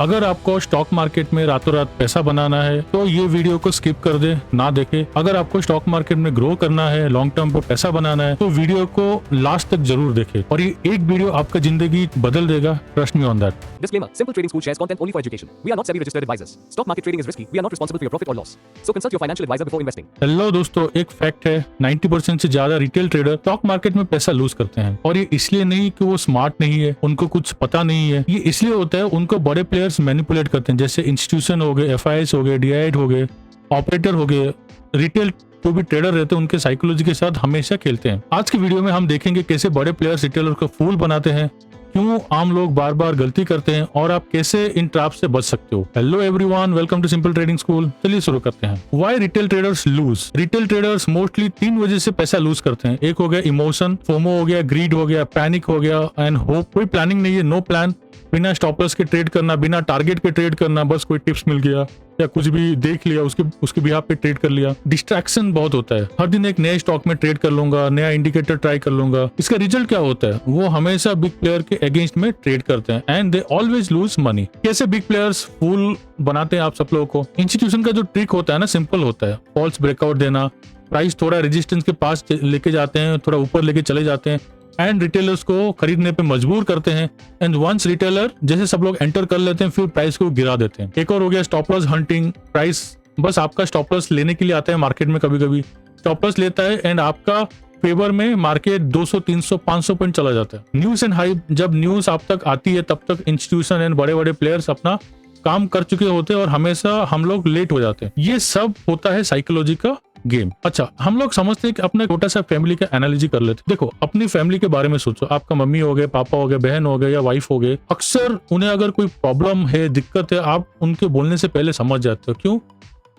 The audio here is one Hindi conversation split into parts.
अगर आपको स्टॉक मार्केट में रातों रात पैसा बनाना है तो ये वीडियो को स्किप कर दे, ना देखे। अगर आपको स्टॉक मार्केट में ग्रो करना है, लॉन्ग टर्म पे पैसा बनाना है, तो वीडियो को लास्ट तक जरूर देखे और ये एक वीडियो आपका जिंदगी बदल देगा। Trust me on that. Disclaimer. Simple Trading School shares content only for education. We are not SEBI registered advisors. Stock market trading is risky. We are not responsible for your profit or loss. So consult your financial advisor before investing. Hello दोस्तों, एक फैक्ट है, 90% से ज्यादा रिटेल ट्रेडर स्टॉक मार्केट में पैसा लूज करते हैं। और ये इसलिए नहीं कि वो स्मार्ट नहीं है, उनको कुछ पता नहीं है। ये इसलिए होता है उनको बड़े प्लेयर्स मैनिपुलेट करते हैं, जैसे इंस्टीट्यूशन हो गए, FIs हो गए, DII हो गए, ऑपरेटर हो गए। रिटेल जो भी ट्रेडर रहते हैं उनके साइकोलॉजी के साथ हमेशा खेलते हैं। आज की वीडियो में हम देखेंगे कैसे बड़े प्लेयर्स रिटेलर को फूल बनाते हैं, क्यों आम लोग बार बार गलती करते हैं और आप कैसे इन ट्रैप से बच सकते हो। Hello everyone, welcome to simple trading school. चलिए शुरू करते हैं। Why retail traders lose. Retail traders mostly 3 वजह से पैसा लूज करते हैं। एक हो गया इमोशन, फोमो हो गया, ग्रीड हो गया, पैनिक हो गया एंड होप। कोई प्लानिंग नहीं है, नो प्लान, बिना स्टॉप लॉस के ट्रेड करना, बिना टारगेट के ट्रेड करना, बस कोई टिप्स मिल गया या कुछ भी देख लिया उसके बिहाफ पे ट्रेड कर लिया। डिस्ट्रैक्शन बहुत होता है, हर दिन एक नए स्टॉक में ट्रेड कर लूंगा, नया इंडिकेटर ट्राई कर लूंगा। इसका रिजल्ट क्या होता है, वो हमेशा बिग प्लेयर के अगेंस्ट में ट्रेड करते हैं and they always lose money. कैसे बिग प्लेयर्स फूल बनाते हैं आप सब लोगों को। इंस्टीट्यूशन का जो ट्रिक होता है ना, सिंपल होता है, फॉल्स ब्रेकआउट देना, प्राइस थोड़ा रेजिस्टेंस के पास लेके जाते हैं, थोड़ा ऊपर लेके चले जाते हैं एंड रिटेलर्स को खरीदने पे मजबूर करते हैं। एंड वंस रिटेलर जैसे सब लोग एंटर कर लेते हैं, फिर प्राइस को गिरा देते हैं। एक और हो गया स्टॉप लॉस हंटिंग। प्राइस बस आपका स्टॉप लॉस लेने के लिए आता है मार्केट में, कभी कभी स्टॉप लॉस लेता है एंड आपका फेवर में मार्केट 200, 300, 500 पॉइंट चला जाता है। न्यूज एंड हाइप, जब न्यूज आप तक आती है तब तक इंस्टीट्यूशन एंड बड़े बड़े प्लेयर्स अपना काम कर चुके होते हैं और हमेशा हम लोग लेट हो जाते हैं। ये सब होता है साइकोलॉजी का गेम। अच्छा, हम लोग समझते हैं कि अपने छोटा सा फैमिली का एनालिजी कर लेते। देखो, अपनी फैमिली के बारे में सोचो। आपका मम्मी हो गए, पापा हो गए, बहन हो गए या वाइफ हो गए। अक्सर उन्हें अगर कोई प्रॉब्लम है, दिक्कत है, आप उनके बोलने से पहले समझ जाते हो। क्यों?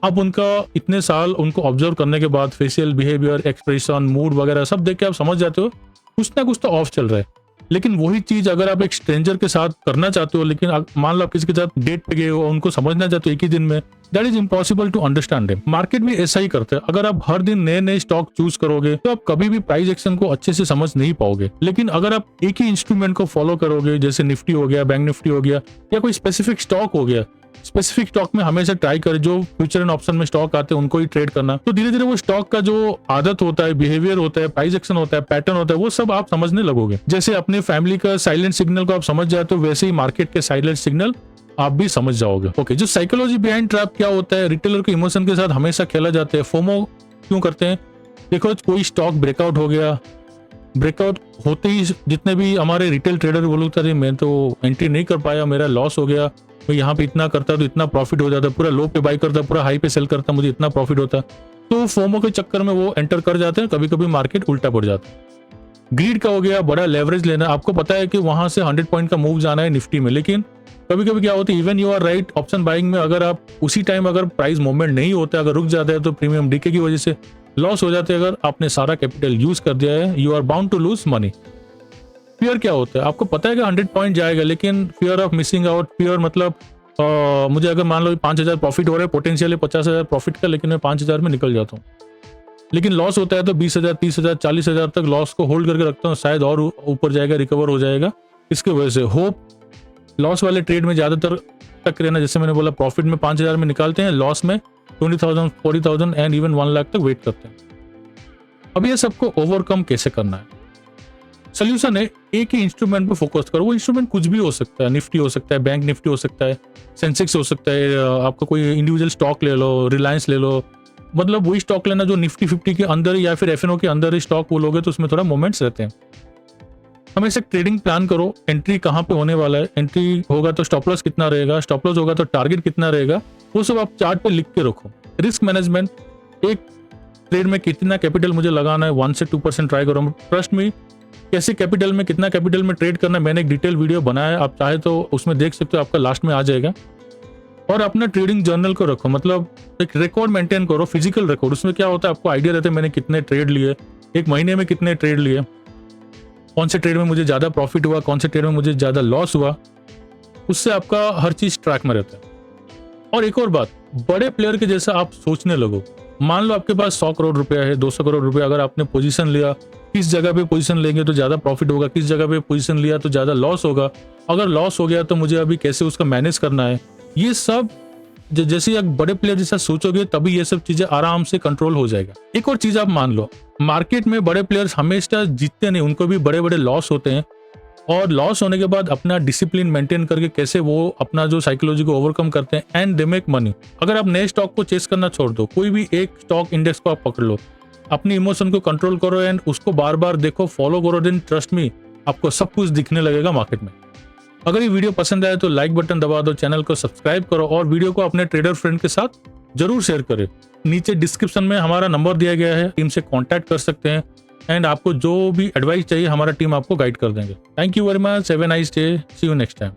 आप उनका इतने साल उनको ऑब्जर्व करने के बाद फेशियल बिहेवियर, एक्सप्रेशन, मूड वगैरह सब देख के आप समझ जाते हो कुछ ना कुछ तो ऑफ चल रहा है। लेकिन वही चीज अगर आप एक स्ट्रेंजर के साथ करना चाहते हो, लेकिन मान लो आप किसी के साथ डेट पे गए हो, उनको समझना चाहते हो एक ही दिन में, that is impossible to understand him. Market भी ऐसा ही करते हैं। अगर आप हर दिन नए नए स्टॉक चूज करोगे तो आप कभी भी प्राइस एक्शन को अच्छे से समझ नहीं पाओगे। लेकिन अगर आप एक ही इंस्ट्रूमेंट को फॉलो करोगे, जैसे निफ्टी हो गया, बैंक निफ्टी हो गया या कोई स्पेसिफिक स्टॉक हो गया, स्पेसिफिक स्टॉक में हमेशा ट्राई कर, जो फ्यूचर एंड ऑप्शन में स्टॉक आते हैं उनको ही ट्रेड करना, तो धीरे धीरे वो स्टॉक का जो आदत होता है, बिहेवियर होता है, प्राइस एक्शन होता है, पैटर्न होता है, वो सब आप समझने लगोगे। जैसे अपने फैमिली का साइलेंट सिग्नल को आप समझ जाते हो, वैसे ही मार्केट के साइलेंट सिग्नल आप भी समझ जाओगे। ओके, जो साइकोलॉजी बिहाइंड ट्रैप क्या होता है, रिटेलर के इमोशन के साथ हमेशा खेला जाता है। फोमो क्यों करते हैं? देखो, कोई स्टॉक ब्रेकआउट हो गया, ब्रेकआउट होते ही जितने भी हमारे रिटेल ट्रेडर वो लोग थे, मैं तो एंट्री नहीं कर पाया, मेरा लॉस हो गया, मैं यहाँ पे इतना करता तो इतना प्रॉफिट हो जाता, पूरा लो पे बाई करता, पूरा हाई पे सेल करता, मुझे इतना प्रॉफिट होता। तो फोमो के चक्कर में वो एंटर कर जाते हैं, कभी कभी मार्केट उल्टा पड़ जाता है। ग्रीड का हो गया, बड़ा लेवरेज लेना। आपको पता है कि वहां से 100 पॉइंट का मूव जाना है निफ्टी में, लेकिन कभी कभी क्या होता है, even you are right, option buying में अगर आप उसी टाइम अगर प्राइस मूवमेंट नहीं होता, अगर रुक जाता है तो प्रीमियम डीके की वजह से लॉस हो जाते हैं। अगर आपने सारा कैपिटल यूज कर दिया है, you are bound to lose money. Fear क्या होता है? आपको पता है कि 100 पॉइंट जाएगा, लेकिन fear of missing out. Fear मतलब मुझे अगर मान लो 5000 प्रॉफिट हो रहा है, पोटेंशियल 50,000 प्रॉफिट का, लेकिन मैं 5000 में निकल जाता हूँ। लेकिन लॉस होता है तो 20,000, 30,000, 40,000 तक लॉस को होल्ड करके रखता हूँ, शायद और ऊपर जाएगा, रिकवर हो जाएगा। इसके वजह से होप, लॉस वाले ट्रेड में ज्यादातर तक रहना। जैसे मैंने बोला, प्रॉफिट में 5,000 में निकालते हैं, लॉस में 20,000, 40,000 एंड इवन 1 लाख तक वेट करते हैं। अब ये सबको ओवरकम कैसे करना है? सोल्यूशन है, एक ही इंस्ट्रूमेंट पे फोकस करो। वो इंस्ट्रूमेंट कुछ भी हो सकता है, निफ्टी हो सकता है, बैंक निफ्टी हो सकता है, सेंसेक्स हो सकता है, आपका कोई इंडिविजुअल स्टॉक ले लो, रिलायंस ले लो। मतलब वही स्टॉक लेना जो निफ्टी 50 के अंदर या फिर FNO के अंदर ही स्टॉक वो लोगे तो उसमें थोड़ा मोमेंट्स रहते हैं। हमेशा ट्रेडिंग प्लान करो, एंट्री कहाँ पे होने वाला है, एंट्री होगा तो स्टॉप लॉस कितना रहेगा, स्टॉप लॉस होगा तो टारगेट कितना रहेगा, वो सब आप चार्ट पे लिख के रखो। रिस्क मैनेजमेंट, एक ट्रेड में कितना कैपिटल मुझे लगाना है, 1 से 2% ट्राई करो। ट्रस्ट मी, कैसे कैपिटल में, कितना कैपिटल में ट्रेड करना है, मैंने एक डिटेल वीडियो बनाया है, आप चाहे तो उसमें देख सकते हो, आपका लास्ट में आ जाएगा। और अपना ट्रेडिंग जर्नल को रखो, मतलब एक रिकॉर्ड मेंटेन करो, फिजिकल रिकॉर्ड। उसमें क्या होता है, आपको आइडिया रहता है मैंने कितने ट्रेड लिए, एक महीने में कितने ट्रेड लिए, कौन से ट्रेड में मुझे ज्यादा प्रॉफिट हुआ, कौन से ट्रेड में मुझे ज्यादा लॉस हुआ। उससे आपका हर चीज ट्रैक में रहता है। और एक और बात, बड़े प्लेयर के जैसा आप सोचने लगो। मान लो आपके पास 100 करोड़ रुपया है, 200 करोड़ रुपया, अगर आपने पोजीशन लिया, किस जगह पे पोजीशन लेंगे तो ज्यादा प्रॉफिट होगा, किस जगह पे पोजीशन लिया तो ज्यादा लॉस होगा, अगर लॉस हो गया तो मुझे अभी कैसे उसका मैनेज करना है। ये सब जैसे एक बड़े प्लेयर जैसा सोचोगे तभी ये सब चीजें आराम से कंट्रोल हो जाएगा। एक और चीज आप मान लो, मार्केट में बड़े प्लेयर्स हमेशा जीतते नहीं, उनको भी बड़े बड़े लॉस होते हैं, और लॉस होने के बाद अपना डिसिप्लिन मेंटेन करके कैसे वो अपना जो साइकोलॉजी को ओवरकम करते हैं एंड दे मेक मनी। अगर आप नए स्टॉक को चेस करना छोड़ दो, कोई भी एक स्टॉक इंडेक्स को आप पकड़ लो, अपनी इमोशन को कंट्रोल करो एंड उसको बार बार देखो, फॉलो करो, देन ट्रस्ट मी आपको सब कुछ दिखने लगेगा मार्केट में। अगर ये वीडियो पसंद आए तो लाइक बटन दबा दो, चैनल को सब्सक्राइब करो और वीडियो को अपने ट्रेडर फ्रेंड के साथ जरूर शेयर करें। नीचे डिस्क्रिप्शन में हमारा नंबर दिया गया है, टीम से कांटेक्ट कर सकते हैं एंड आपको जो भी एडवाइस चाहिए हमारा टीम आपको गाइड कर देंगे। Thank you very much, have a nice day, see you next time.